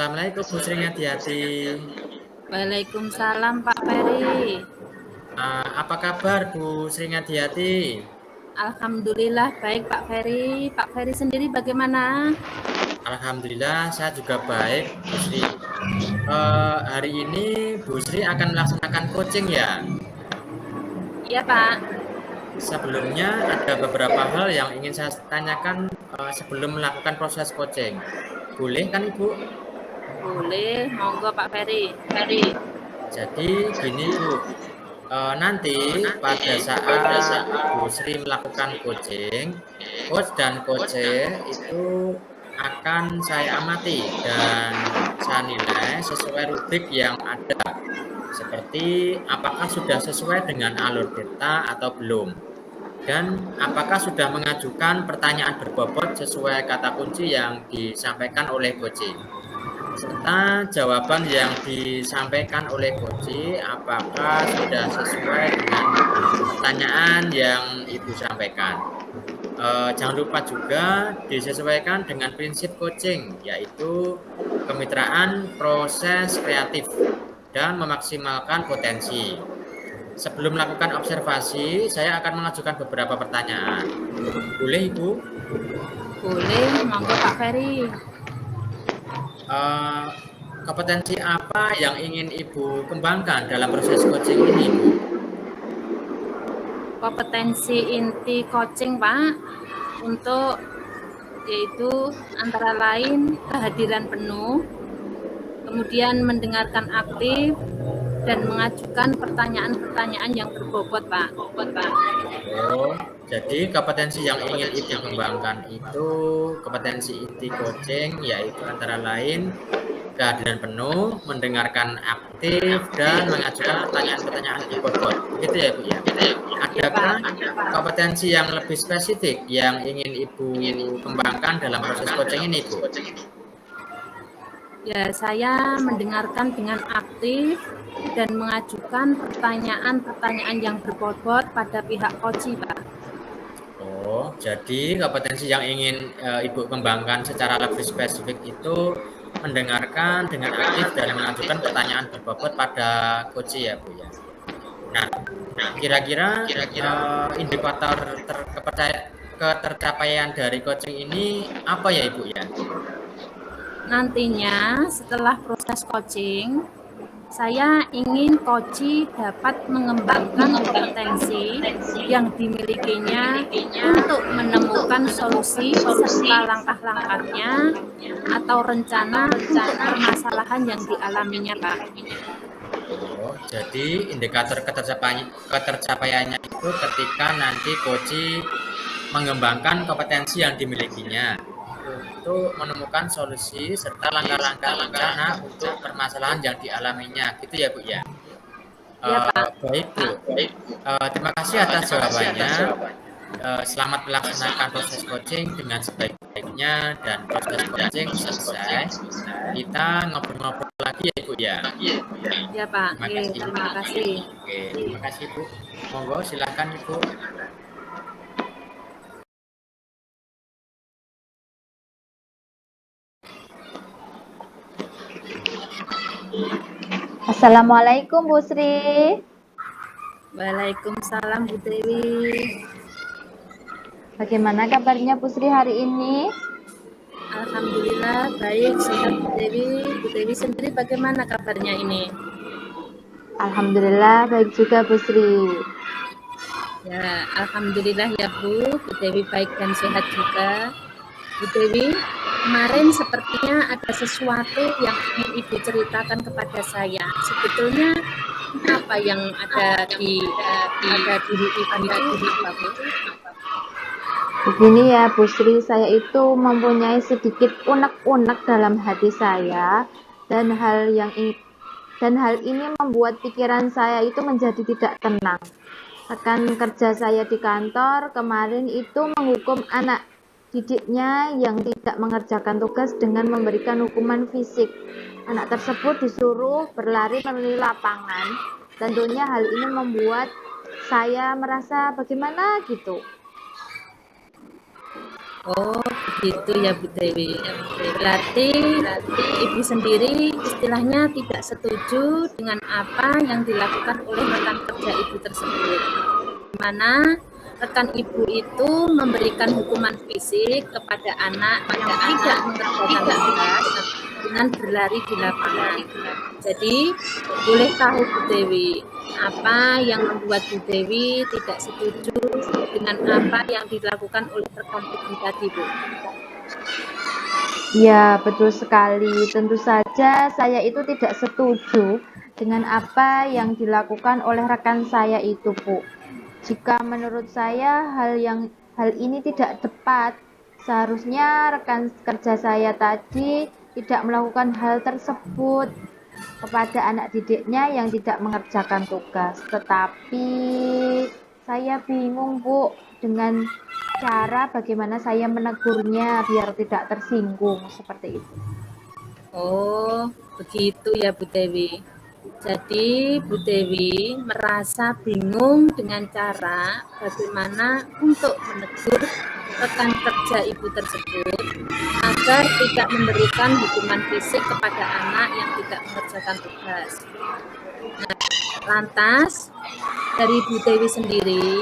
Assalamualaikum Bu Sri Ngadiati. Waalaikumsalam Pak Ferry. Apa kabar Bu Sri Ngadiati? Alhamdulillah baik Pak Ferry. Pak Ferry sendiri bagaimana? Alhamdulillah saya juga baik Bu Sri. Hari ini Bu Sri akan melaksanakan coaching ya. Iya Pak. Sebelumnya ada beberapa hal yang ingin saya tanyakan sebelum melakukan proses coaching. Boleh kan Ibu? Boleh, monggo Pak Ferry. Jadi gini Bu, nanti pada saat Bu Sri melakukan coaching, coach dan coacher itu akan saya amati dan saya nilai sesuai rubrik yang ada. Seperti apakah sudah sesuai dengan alur data atau belum. Dan apakah sudah mengajukan pertanyaan berbobot sesuai kata kunci yang disampaikan oleh coaching. Serta jawaban yang disampaikan oleh coach apakah sudah sesuai dengan pertanyaan yang Ibu sampaikan. Jangan lupa juga disesuaikan dengan prinsip coaching, yaitu kemitraan proses kreatif dan memaksimalkan potensi. Sebelum melakukan observasi, saya akan mengajukan beberapa pertanyaan. Boleh Ibu? Boleh, monggo Pak Ferry. Kompetensi apa yang ingin Ibu kembangkan dalam proses coaching ini, Bu? Kompetensi inti coaching Pak untuk yaitu antara lain kehadiran penuh, kemudian mendengarkan aktif dan mengajukan pertanyaan-pertanyaan yang berbobot Pak. Oh, jadi kompetensi yang ingin Ibu kembangkan itu kompetensi inti coaching, yaitu antara lain kehadiran penuh, mendengarkan aktif, dan mengajukan pertanyaan-pertanyaan berbobot. Begitu ya, Bu ya? Adakah kompetensi yang lebih spesifik yang ingin Ibu kembangkan dalam proses coaching ini, Bu? Ya, saya mendengarkan dengan aktif dan mengajukan pertanyaan-pertanyaan yang berbobot pada pihak coach, Pak. Oh, jadi kompetensi yang ingin Ibu kembangkan secara lebih spesifik itu mendengarkan dengan aktif dan mengajukan pertanyaan berbobot pada coach ya, Bu ya. Nah, kira-kira indikator ketercapaian dari coaching ini apa ya, Ibu ya? Nantinya setelah proses coaching, saya ingin coach dapat mengembangkan kompetensi yang dimilikinya untuk menemukan solusi serta langkah-langkahnya atau rencana untuk permasalahan yang dialaminya, Pak. Oh, jadi indikator ketercapaiannya itu ketika nanti coach mengembangkan kompetensi yang dimilikinya untuk menemukan solusi serta langkah-langkah rencana untuk permasalahan yang dialaminya, gitu ya Bu ya. Ya, Pak. Baik Bu, terima kasih atas jawabannya. Selamat melaksanakan proses coaching dengan sebaik-baiknya dan proses coaching selesai. Kita ngobrol-ngobrol lagi ya Ibu ya. Ya, Pak. Terima kasih. Terima kasih. Oke, terima kasih Bu. Monggo silakan Ibu. Assalamualaikum Bu Sri. Waalaikumsalam Bu Dewi. Bagaimana kabarnya Bu Sri hari ini? Alhamdulillah baik, sehat Bu Dewi. Bu Dewi sendiri bagaimana kabarnya ini? Alhamdulillah baik juga Bu Sri. Ya, alhamdulillah ya Bu. Bu Dewi baik dan sehat juga. Bu Dewi, kemarin sepertinya ada sesuatu yang ingin Ibu ceritakan kepada saya. Sebetulnya apa yang ada di diri Ibu itu apa Bu? Begini ya Bu Sri, saya itu mempunyai sedikit unek-unek dalam hati saya dan hal ini membuat pikiran saya itu menjadi tidak tenang. Rekan kerja saya di kantor kemarin itu menghukum anak didiknya yang tidak mengerjakan tugas dengan memberikan hukuman fisik. Anak tersebut disuruh berlari melalui lapangan. Tentunya hal ini membuat saya merasa bagaimana gitu. Oh, Begitu ya Bu Dewi. Berarti Ibu sendiri istilahnya tidak setuju dengan apa yang dilakukan oleh rekan kerja Ibu tersebut. Di mana rekan Ibu itu memberikan hukuman fisik kepada anak yang tidak mengerjakan tugas dengan berlari di lapangan. Jadi, boleh tahu Bu Dewi, apa yang membuat Bu Dewi tidak setuju dengan apa yang dilakukan oleh rekan Ibu tadi, Bu? Ya, betul sekali. Tentu saja saya itu tidak setuju dengan apa yang dilakukan oleh rekan saya itu, Bu. Jika menurut saya hal ini tidak tepat, seharusnya rekan kerja saya tadi tidak melakukan hal tersebut kepada anak didiknya yang tidak mengerjakan tugas. Tetapi saya bingung, Bu, dengan cara bagaimana saya menegurnya biar tidak tersinggung seperti itu. Oh, begitu ya Bu Dewi. Jadi Bu Dewi merasa bingung dengan cara bagaimana untuk menegur rekan kerja Ibu tersebut agar tidak memberikan hukuman fisik kepada anak yang tidak mengerjakan tugas. Nah, lantas dari Bu Dewi sendiri,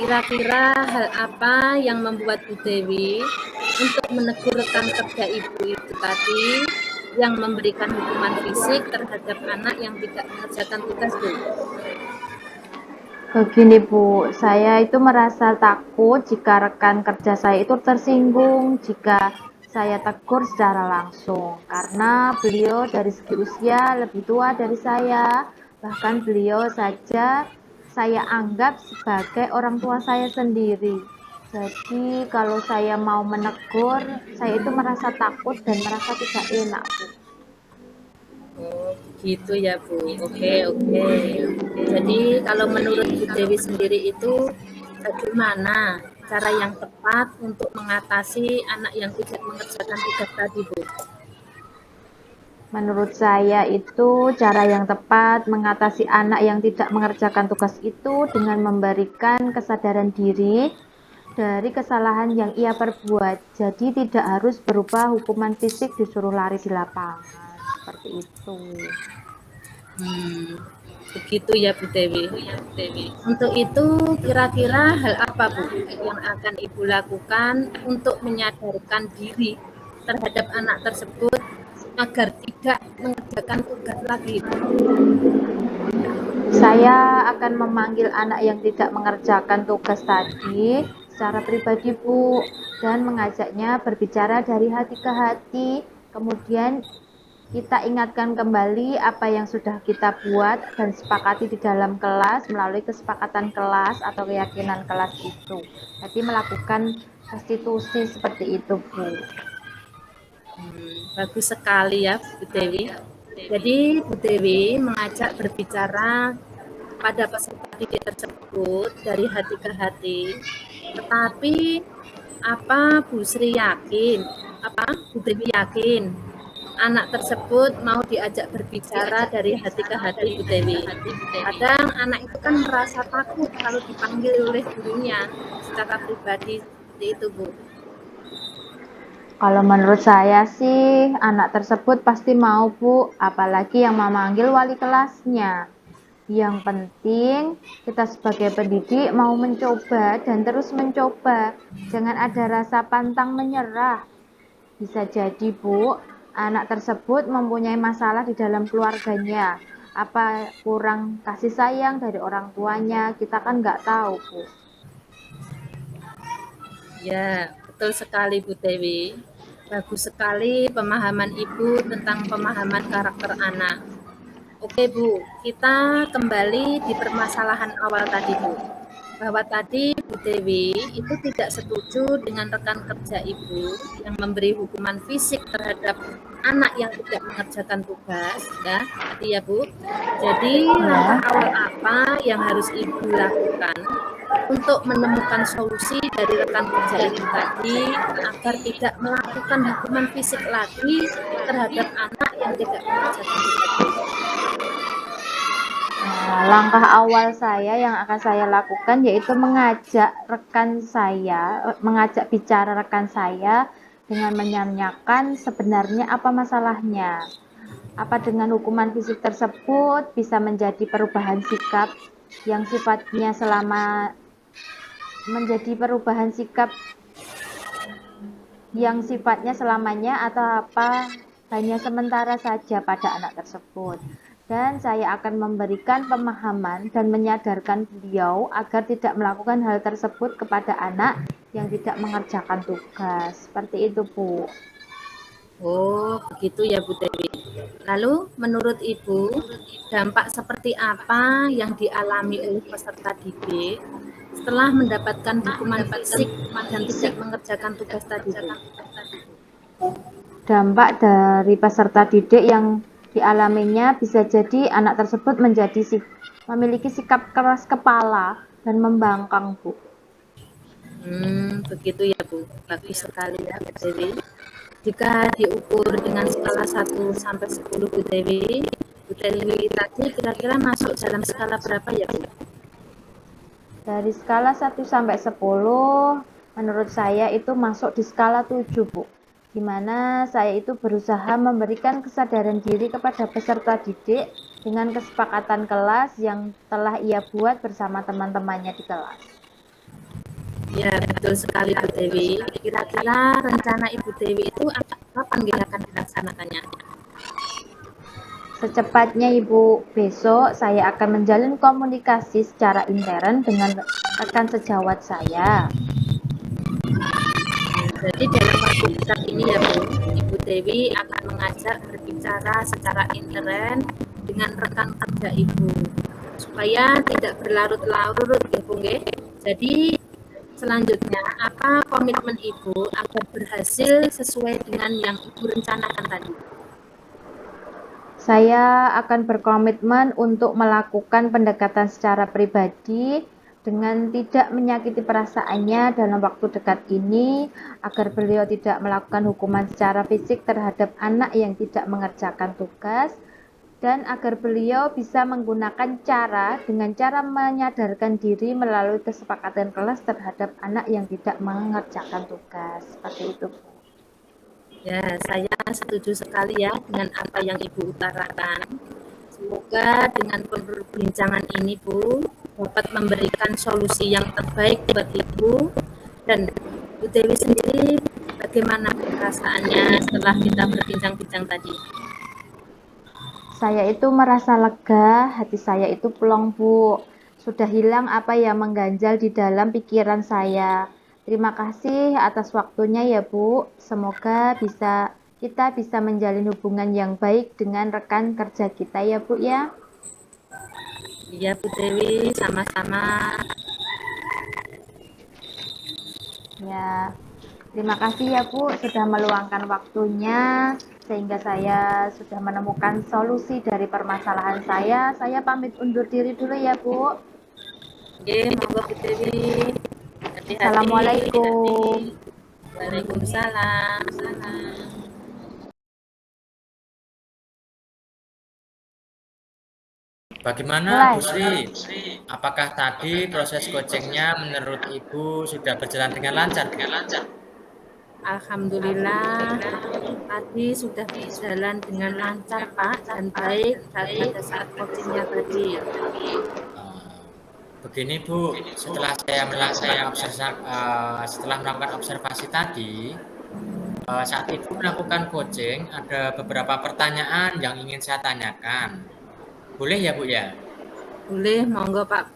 kira-kira hal apa yang membuat Bu Dewi untuk menegur rekan kerja Ibu itu tadi yang memberikan hukuman fisik terhadap anak yang tidak mengerjakan tugas, Bu? Begini, Bu, saya itu merasa takut jika rekan kerja saya itu tersinggung jika saya tegur secara langsung, karena beliau dari segi usia lebih tua dari saya, bahkan beliau saja saya anggap sebagai orang tua saya sendiri. Jadi kalau saya mau menegur, saya itu merasa takut dan merasa tidak enak, Bu. Oh, begitu ya, Bu. Oke. Jadi kalau menurut Bu Dewi sendiri itu bagaimana cara yang tepat untuk mengatasi anak yang tidak mengerjakan tugas tadi, Bu? Menurut saya itu cara yang tepat mengatasi anak yang tidak mengerjakan tugas itu dengan memberikan kesadaran diri dari kesalahan yang ia perbuat. Jadi tidak harus berupa hukuman fisik disuruh lari di lapangan. Seperti itu. Begitu ya Bu Dewi. Untuk itu kira-kira hal apa Bu yang akan Ibu lakukan untuk menyadarkan diri terhadap anak tersebut agar tidak mengerjakan tugas lagi, Bu? Saya akan memanggil anak yang tidak mengerjakan tugas tadi secara pribadi, Bu, dan mengajaknya berbicara dari hati ke hati. Kemudian kita ingatkan kembali apa yang sudah kita buat dan sepakati di dalam kelas melalui kesepakatan kelas atau keyakinan kelas itu. Jadi melakukan restitusi seperti itu, Bu. Bagus sekali ya Bu Dewi. Jadi Bu Dewi mengajak berbicara pada peserta didik tersebut dari hati ke hati. Tetapi apa Bu Sri yakin, Bu Dewi yakin anak tersebut mau diajak berbicara dari hati ke hati, Bu Dewi? Kadang anak itu kan merasa takut kalau dipanggil oleh gurunya secara pribadi seperti itu, Bu. Kalau menurut saya sih anak tersebut pasti mau, Bu, apalagi yang memanggil wali kelasnya. Yang penting kita sebagai pendidik mau mencoba dan terus mencoba. Jangan ada rasa pantang menyerah. Bisa jadi, Bu, anak tersebut mempunyai masalah di dalam keluarganya. Apa kurang kasih sayang dari orang tuanya, kita kan nggak tahu, Bu. Ya, betul sekali Bu Dewi. Bagus sekali pemahaman Ibu tentang pemahaman karakter anak. Oke Bu, kita kembali di permasalahan awal tadi Bu. Bahwa tadi Bu Dewi itu tidak setuju dengan rekan kerja Ibu yang memberi hukuman fisik terhadap anak yang tidak mengerjakan tugas, ya tadi ya Bu. Jadi langkah awal apa yang harus Ibu lakukan untuk menemukan solusi dari rekan kerja Ibu tadi agar tidak melakukan hukuman fisik lagi terhadap anak yang tidak mengerjakan tugas? Nah, langkah awal saya yang akan saya lakukan yaitu mengajak bicara rekan saya dengan menanyakan sebenarnya apa masalahnya. Apa dengan hukuman fisik tersebut bisa menjadi perubahan sikap yang sifatnya selamanya atau apa hanya sementara saja pada anak tersebut. Dan saya akan memberikan pemahaman dan menyadarkan beliau agar tidak melakukan hal tersebut kepada anak yang tidak mengerjakan tugas. Seperti itu, Bu. Oh, begitu ya Bu Dewi. Lalu menurut Ibu, dampak seperti apa yang dialami oleh peserta didik setelah mendapatkan hukuman fisik dan tidak mengerjakan tugas tadi, Bu? Dampak dari peserta didik yang dialaminya bisa jadi anak tersebut memiliki sikap keras kepala dan membangkang, Bu. Begitu ya Bu. Bagus sekali ya Bu Dewi. Jika diukur dengan skala 1 sampai 10 Bu Dewi tadi kira-kira masuk dalam skala berapa ya Bu? Dari skala 1 sampai 10, menurut saya itu masuk di skala 7, Bu. Di mana saya itu berusaha memberikan kesadaran diri kepada peserta didik dengan kesepakatan kelas yang telah ia buat bersama teman-temannya di kelas. Ya, betul sekali Bu Dewi. Kira-kira rencana Ibu Dewi itu kapan akan dilaksanakannya? Secepatnya, Ibu. Besok saya akan menjalin komunikasi secara intern dengan rekan sejawat saya. Jadi dalam waktu dekat ini ya Bu, Ibu Dewi akan mengajak berbicara secara intern dengan rekan kerja Ibu supaya tidak berlarut-larut ya Bu. Jadi selanjutnya apa komitmen Ibu agar berhasil sesuai dengan yang Ibu rencanakan tadi? Saya akan berkomitmen untuk melakukan pendekatan secara pribadi dengan tidak menyakiti perasaannya dalam waktu dekat ini agar beliau tidak melakukan hukuman secara fisik terhadap anak yang tidak mengerjakan tugas dan agar beliau bisa menggunakan dengan cara menyadarkan diri melalui kesepakatan kelas terhadap anak yang tidak mengerjakan tugas. Seperti itu. Ya, saya setuju sekali ya dengan apa yang Ibu utarakan. Semoga dengan perbincangan ini Bu dapat memberikan solusi yang terbaik buat Ibu dan Bu Dewi sendiri bagaimana perasaannya setelah kita berbincang-bincang tadi? Saya itu merasa lega, hati saya itu plong, Bu. Sudah hilang apa yang mengganjal di dalam pikiran saya. Terima kasih atas waktunya ya, Bu. Semoga kita bisa menjalin hubungan yang baik dengan rekan kerja kita ya, Bu ya. Iya Bu Dewi, sama-sama. Ya, terima kasih ya Bu sudah meluangkan waktunya sehingga saya sudah menemukan solusi dari permasalahan saya. Saya pamit undur diri dulu ya Bu. Oke, monggo Bu Dewi. Hati-hati. Assalamualaikum. Waalaikumsalam. Bagaimana Bu Sri? Apakah tadi proses coachingnya menurut Ibu sudah berjalan dengan lancar? Alhamdulillah, tadi sudah berjalan dengan lancar Pak dan baik pada saat coachingnya tadi. Begini Bu, setelah melakukan observasi tadi, saat Ibu melakukan coaching, ada beberapa pertanyaan yang ingin saya tanyakan. Boleh ya Bu ya? Boleh, monggo Pak.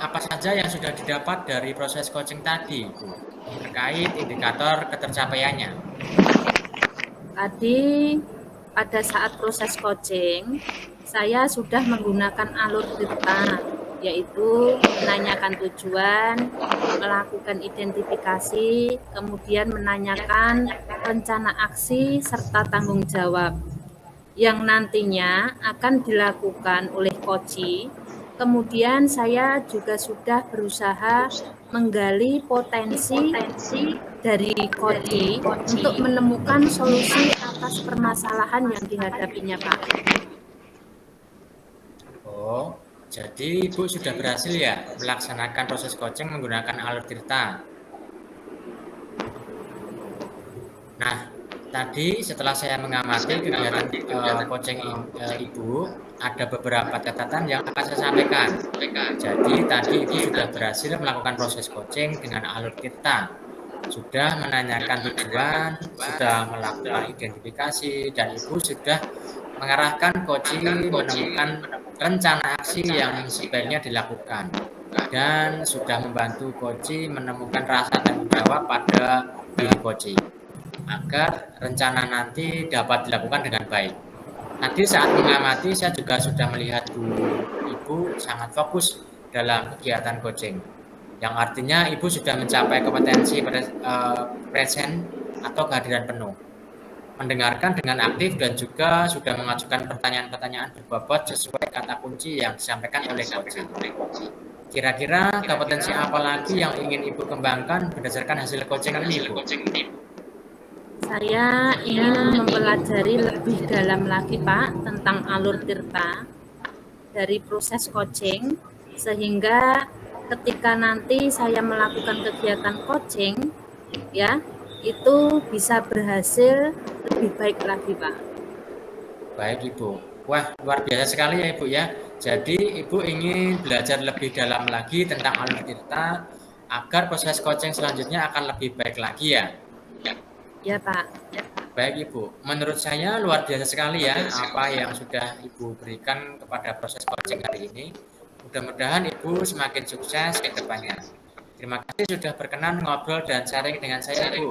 Apa saja yang sudah didapat dari proses coaching tadi Bu, terkait indikator ketercapaiannya? Tadi pada saat proses coaching, saya sudah menggunakan alur tirta, yaitu menanyakan tujuan, melakukan identifikasi, kemudian menanyakan rencana aksi serta tanggung jawab yang nantinya akan dilakukan oleh coach. Kemudian saya juga sudah berusaha menggali potensi dari coach untuk menemukan solusi atas permasalahan yang dihadapinya Pak. Oh, jadi Ibu sudah berhasil ya melaksanakan proses coaching menggunakan alur tirta? Tadi setelah saya mengamati kegiatan coaching Ibu, ada beberapa catatan yang akan saya sampaikan. Jadi tadi Ibu sudah berhasil melakukan proses coaching dengan alur tirta, sudah menanyakan tujuan, sudah melakukan identifikasi, dan Ibu sudah mengarahkan coaching menemukan rencana aksi yang sebaiknya dilakukan, dan sudah membantu coaching menemukan rasa tanggung jawab pada diri coaching agar rencana nanti dapat dilakukan dengan baik. Tadi saat mengamati saya juga sudah melihat Ibu sangat fokus dalam kegiatan coaching, yang artinya Ibu sudah mencapai kompetensi present atau kehadiran penuh, mendengarkan dengan aktif dan juga sudah mengajukan pertanyaan-pertanyaan berbobot sesuai kata kunci yang disampaikan oleh coaching. Kira-kira kompetensi apa lagi yang ingin Ibu kembangkan berdasarkan hasil coaching ini, Ibu? Saya ingin mempelajari lebih dalam lagi, Pak, tentang alur tirta dari proses coaching, sehingga ketika nanti saya melakukan kegiatan coaching, ya, itu bisa berhasil lebih baik lagi, Pak. Baik, Ibu. Wah, luar biasa sekali ya, Ibu ya. Jadi, Ibu ingin belajar lebih dalam lagi tentang alur tirta agar proses coaching selanjutnya akan lebih baik lagi ya. Ya, Pak. Baik, Ibu. Menurut saya luar biasa sekali ya apa yang sudah Ibu berikan kepada proses coaching hari ini. Mudah-mudahan Ibu semakin sukses ke depannya. Terima kasih sudah berkenan ngobrol dan sharing dengan saya, Ibu.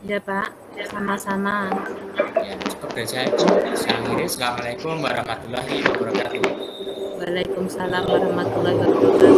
Ya, Pak. Sama-sama. Ya, cukup dari saya, Ibu. Saya akhiri. Assalamualaikum warahmatullahi wabarakatuh. Waalaikumsalam warahmatullahi wabarakatuh.